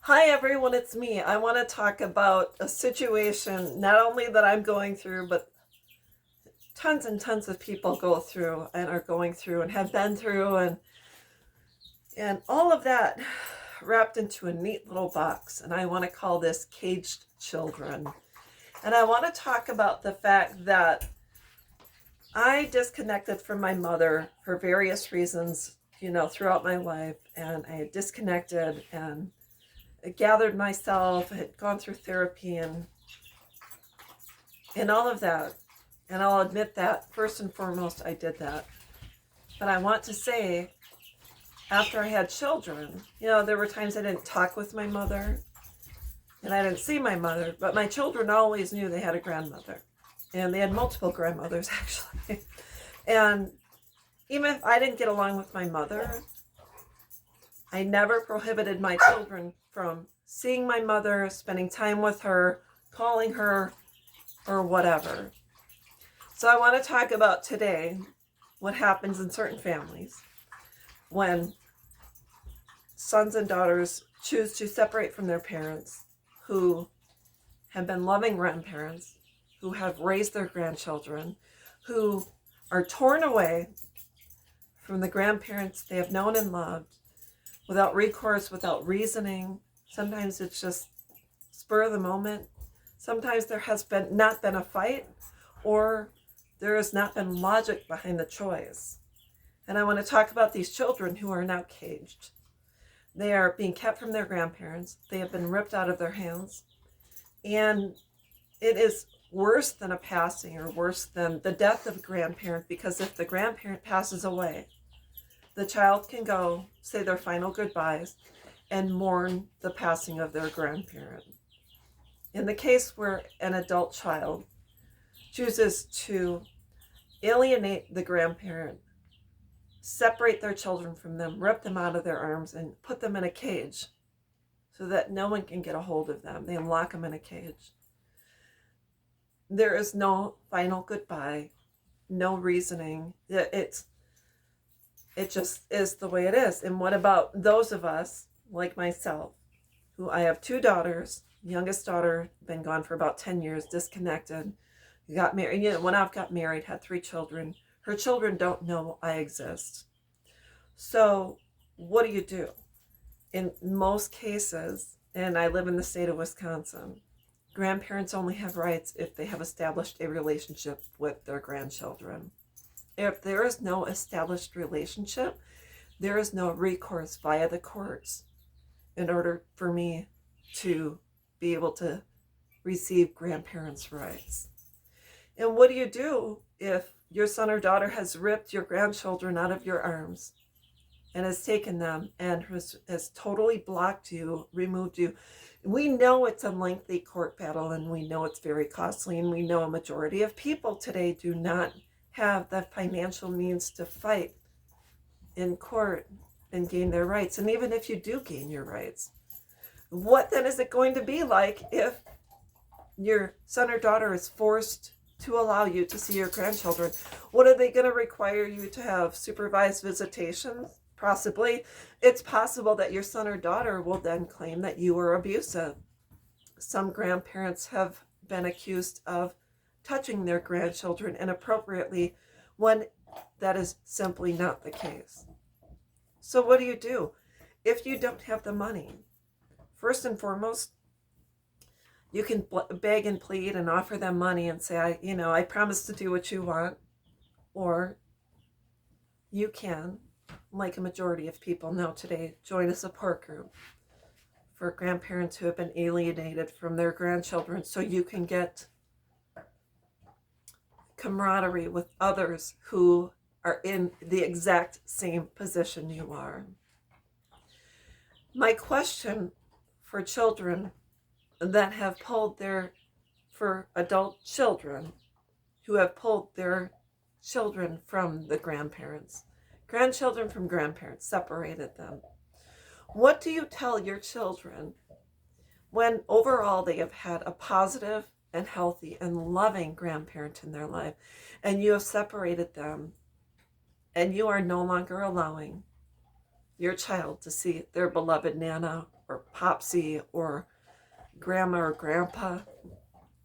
Hi everyone, it's me. I want to talk about a situation not only that I'm going through, but tons and tons of people go through and are going through and have been through and all of that wrapped into a neat little box. And I want to call this caged children. And I want to talk about the fact that I disconnected from my mother for various reasons, throughout my life, and I had disconnected and gathered myself, had gone through therapy and all of that. And I'll admit that first and foremost, I did that. But I want to say, after I had children, there were times I didn't talk with my mother and I didn't see my mother, but my children always knew they had a grandmother. And they had multiple grandmothers, actually. And even if I didn't get along with my mother, I never prohibited my children from seeing my mother, spending time with her, calling her, or whatever. So I want to talk about today what happens in certain families when sons and daughters choose to separate from their parents who have been loving grandparents, who have raised their grandchildren, who are torn away from the grandparents they have known and loved without recourse, without reasoning. Sometimes it's just spur of the moment. Sometimes there has not been a fight, or there has not been logic behind the choice. And I want to talk about these children who are now caged. They are being kept from their grandparents. They have been ripped out of their hands. And it is worse than a passing, or worse than the death of a grandparent, because if the grandparent passes away, the child can go say their final goodbyes and mourn the passing of their grandparent. In the case where an adult child chooses to alienate the grandparent, separate their children from them, rip them out of their arms, and put them in a cage so that no one can get a hold of them, they lock them in a cage. There is no final goodbye, no reasoning. It just is the way it is. And what about those of us, like myself, who I have two daughters, youngest daughter, been gone for about 10 years, disconnected, got married, when I got married, had 3 children. Her children don't know I exist. So what do you do? In most cases, and I live in the state of Wisconsin, grandparents only have rights if they have established a relationship with their grandchildren. If there is no established relationship, there is no recourse via the courts in order for me to be able to receive grandparents' rights. And what do you do if your son or daughter has ripped your grandchildren out of your arms and has taken them and has totally blocked you, removed you? We know it's a lengthy court battle, and we know it's very costly, and we know a majority of people today do not have the financial means to fight in court and gain their rights. And even if you do gain your rights, what then is it going to be like if your son or daughter is forced to allow you to see your grandchildren? What are they going to require you to have? Supervised visitations? Possibly. It's possible that your son or daughter will then claim that you were abusive. Some grandparents have been accused of touching their grandchildren inappropriately when that is simply not the case. So what do you do if you don't have the money? First and foremost, you can beg and plead and offer them money and say, I promise to do what you want. Or you can, like a majority of people know today, join a support group for grandparents who have been alienated from their grandchildren, so you can get camaraderie with others who are in the exact same position you are. My question for children that have for adult children who have pulled their children from the grandchildren from grandparents, separated them. What do you tell your children when overall they have had a positive and healthy and loving grandparent in their life, and you have separated them, and you are no longer allowing your child to see their beloved Nana or popsy or grandma or grandpa?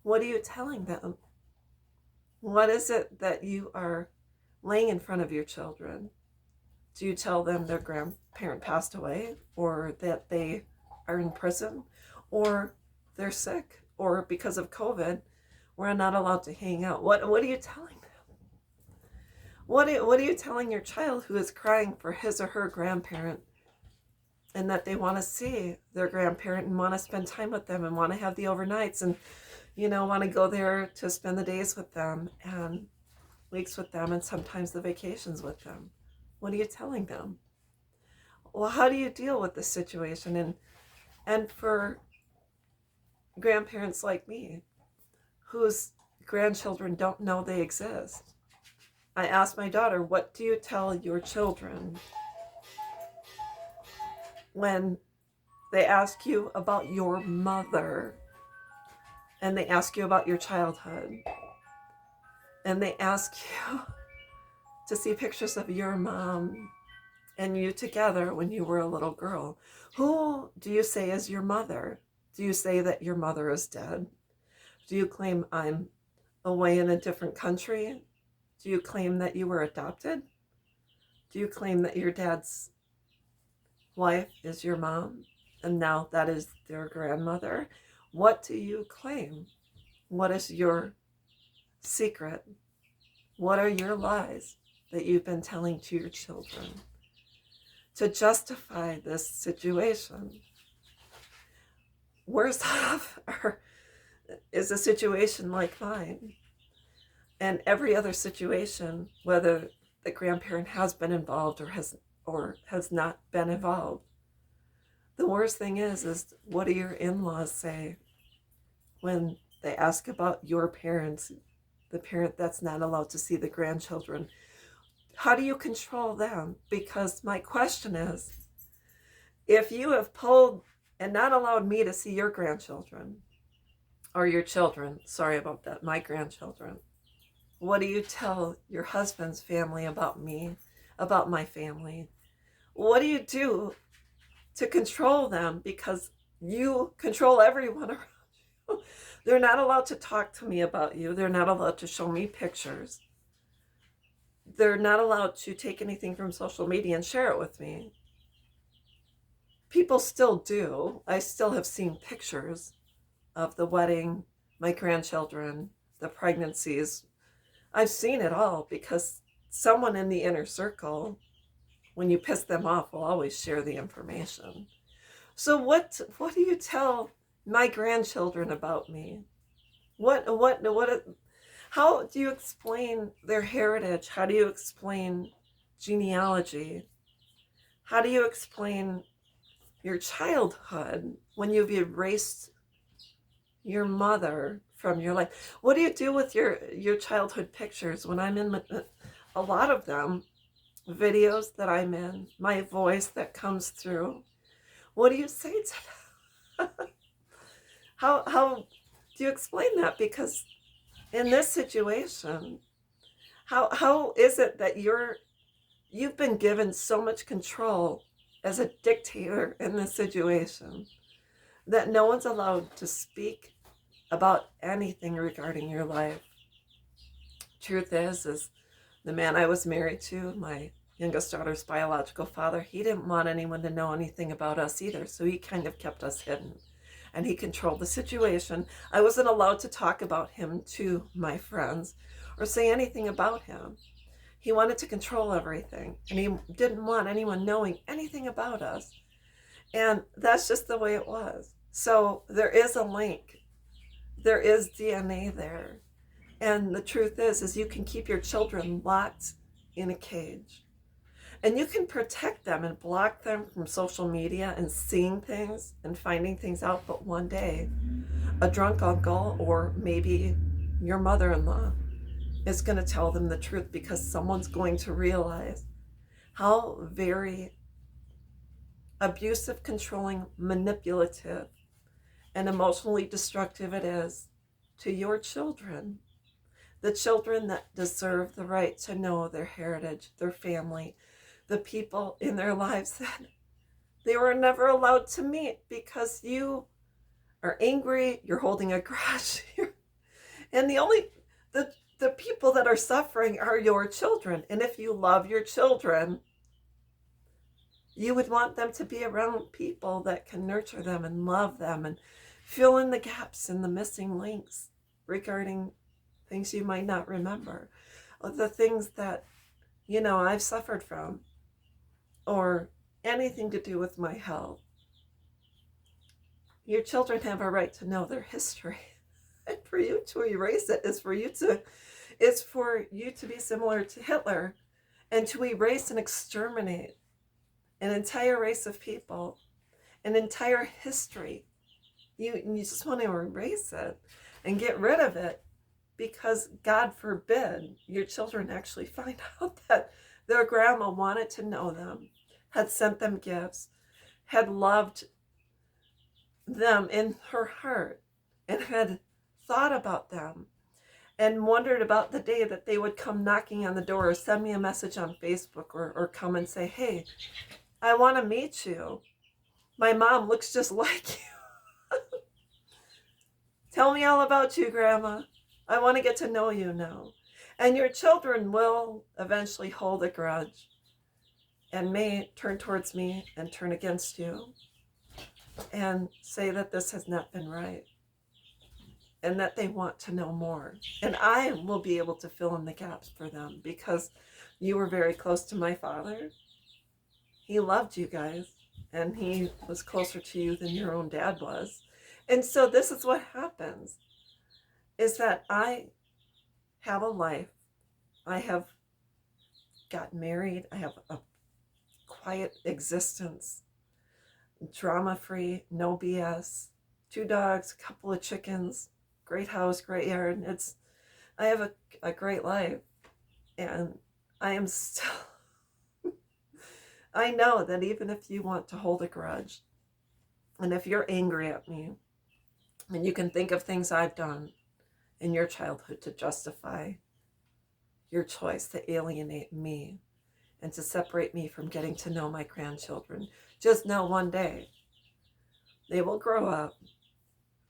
What are you telling them? What is it that you are laying in front of your children? Do you tell them their grandparent passed away, or that they are in prison, or they're sick, or because of COVID, we're not allowed to hang out? What are you telling them? What are you telling your child who is crying for his or her grandparent, and that they want to see their grandparent and want to spend time with them and want to have the overnights and, want to go there to spend the days with them and weeks with them and sometimes the vacations with them? What are you telling them? Well, how do you deal with this situation? And for grandparents like me, whose grandchildren don't know they exist, I asked my daughter, what do you tell your children when they ask you about your mother, and they ask you about your childhood, and they ask you to see pictures of your mom and you together when you were a little girl? Who do you say is your mother? Do you say that your mother is dead? Do you claim I'm away in a different country? Do you claim that you were adopted? Do you claim that your dad's wife is your mom and now that is their grandmother? What do you claim? What is your secret? What are your lies that you've been telling to your children to justify this situation? Worse off is a situation like mine and every other situation, whether the grandparent has been involved or has not been involved. The worst thing is what do your in-laws say when they ask about your parents, the parent that's not allowed to see the grandchildren? How do you control them? Because my question is, if you have pulled and not allowed me to see your grandchildren, or your children, sorry about that, my grandchildren, what do you tell your husband's family about me, about my family? What do you do to control them? Because you control everyone around you. They're not allowed to talk to me about you. They're not allowed to show me pictures. They're not allowed to take anything from social media and share it with me. People still do. I still have seen pictures of the wedding, my grandchildren, the pregnancies. I've seen it all because someone in the inner circle, when you piss them off, will always share the information. So what do you tell my grandchildren about me? How do you explain their heritage? How do you explain genealogy? How do you explain your childhood when you've erased your mother from your life? What do you do with your childhood pictures? When I'm in a lot of them, videos that I'm in, my voice that comes through, what do you say to them? How do you explain that? Because in this situation, how is it that you've been given so much control as a dictator in this situation that no one's allowed to speak about anything regarding your life? Truth is the man I was married to, my youngest daughter's biological father, he didn't want anyone to know anything about us either, so he kind of kept us hidden. And he controlled the situation. I wasn't allowed to talk about him to my friends or say anything about him. He wanted to control everything, and he didn't want anyone knowing anything about us. And that's just the way it was. So there is a link. There is DNA there. And the truth is you can keep your children locked in a cage. And you can protect them and block them from social media and seeing things and finding things out. But one day, a drunk uncle or maybe your mother-in-law is going to tell them the truth, because someone's going to realize how very abusive, controlling, manipulative, and emotionally destructive it is to your children. The children that deserve the right to know their heritage, their family, the people in their lives that They were never allowed to meet because you are angry, you're holding a grudge. And the the people that are suffering are your children. And if you love your children, you would want them to be around people that can nurture them and love them and fill in the gaps and the missing links regarding things you might not remember, or the things that, I've suffered from, or anything to do with my health. Your children have a right to know their history. And for you to erase it is for you to be similar to Hitler and to erase and exterminate an entire race of people, an entire history. You just want to erase it and get rid of it because, God forbid, your children actually find out that their grandma wanted to know them, had sent them gifts, had loved them in her heart, and had thought about them and wondered about the day that they would come knocking on the door or send me a message on Facebook or come and say, hey, I want to meet you. My mom looks just like you. Tell me all about you, Grandma. I want to get to know you now. And your children will eventually hold a grudge and may turn towards me and turn against you and say that this has not been right and that they want to know more. And I will be able to fill in the gaps for them because you were very close to my father. He loved you guys, and he was closer to you than your own dad was. And so this is what happens, is that I have a life. I have got married. I have a quiet existence, drama-free, no BS, 2 dogs, a couple of chickens, great house, great yard. I have a great life, and I am still, I know that even if you want to hold a grudge, and if you're angry at me, and you can think of things I've done in your childhood to justify your choice to alienate me and to separate me from getting to know my grandchildren, just know one day they will grow up,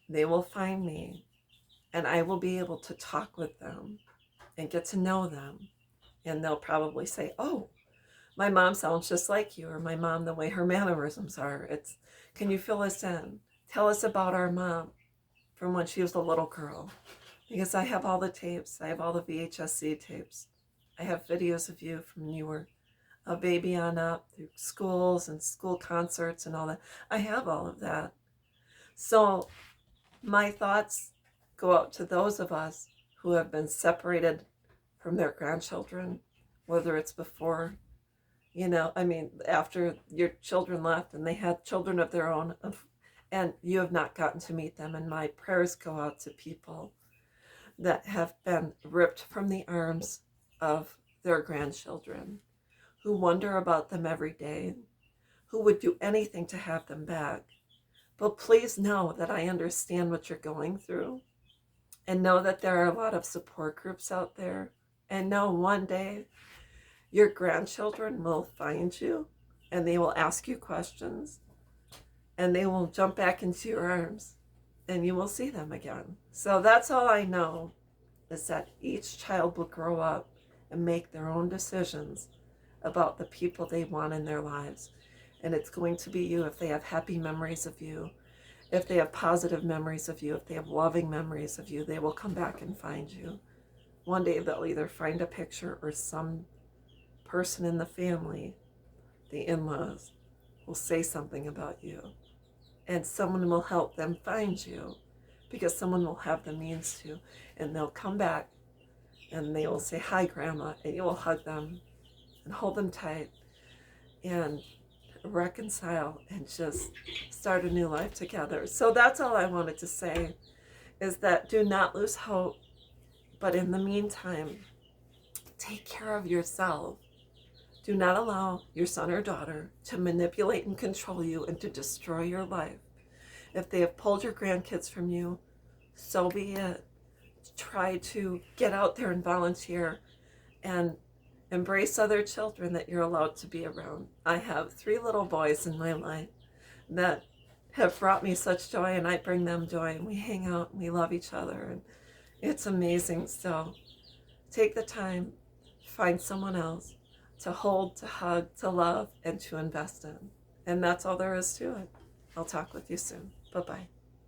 they will find me, and I will be able to talk with them and get to know them. And they'll probably say, oh, my mom sounds just like you, or my mom, the way her mannerisms are. Can you fill us in? Tell us about our mom from when she was a little girl. Because I have all the tapes. I have all the VHS tapes. I have videos of you from when you were a baby on up, through schools and school concerts and all that. I have all of that. So my thoughts go out to those of us who have been separated from their grandchildren, whether it's before, after your children left and they had children of their own, and you have not gotten to meet them. And my prayers go out to people that have been ripped from the arms of their grandchildren, who wonder about them every day, who would do anything to have them back. But please know that I understand what you're going through, and know that there are a lot of support groups out there, and know one day your grandchildren will find you and they will ask you questions and they will jump back into your arms and you will see them again. So that's all I know, is that each child will grow up and make their own decisions about the people they want in their lives. And it's going to be you. If they have happy memories of you, if they have positive memories of you, if they have loving memories of you, they will come back and find you. One day they'll either find a picture, or some person in the family, the in-laws, will say something about you. And someone will help them find you, because someone will have the means to. And they'll come back and they will say, hi, Grandma, and you will hug them and hold them tight and reconcile and just start a new life together. So that's all I wanted to say, is that do not lose hope. But in the meantime, take care of yourself. Do not allow your son or daughter to manipulate and control you and to destroy your life. If they have pulled your grandkids from you, so be it. Try to get out there and volunteer and Embrace other children that you're allowed to be around. I have 3 little boys in my life that have brought me such joy, and I bring them joy, and we hang out and we love each other, and it's amazing. So take the time, find someone else to hold, to hug, to love, and to invest in. And that's all there is to it. I'll talk with you soon. Bye-bye.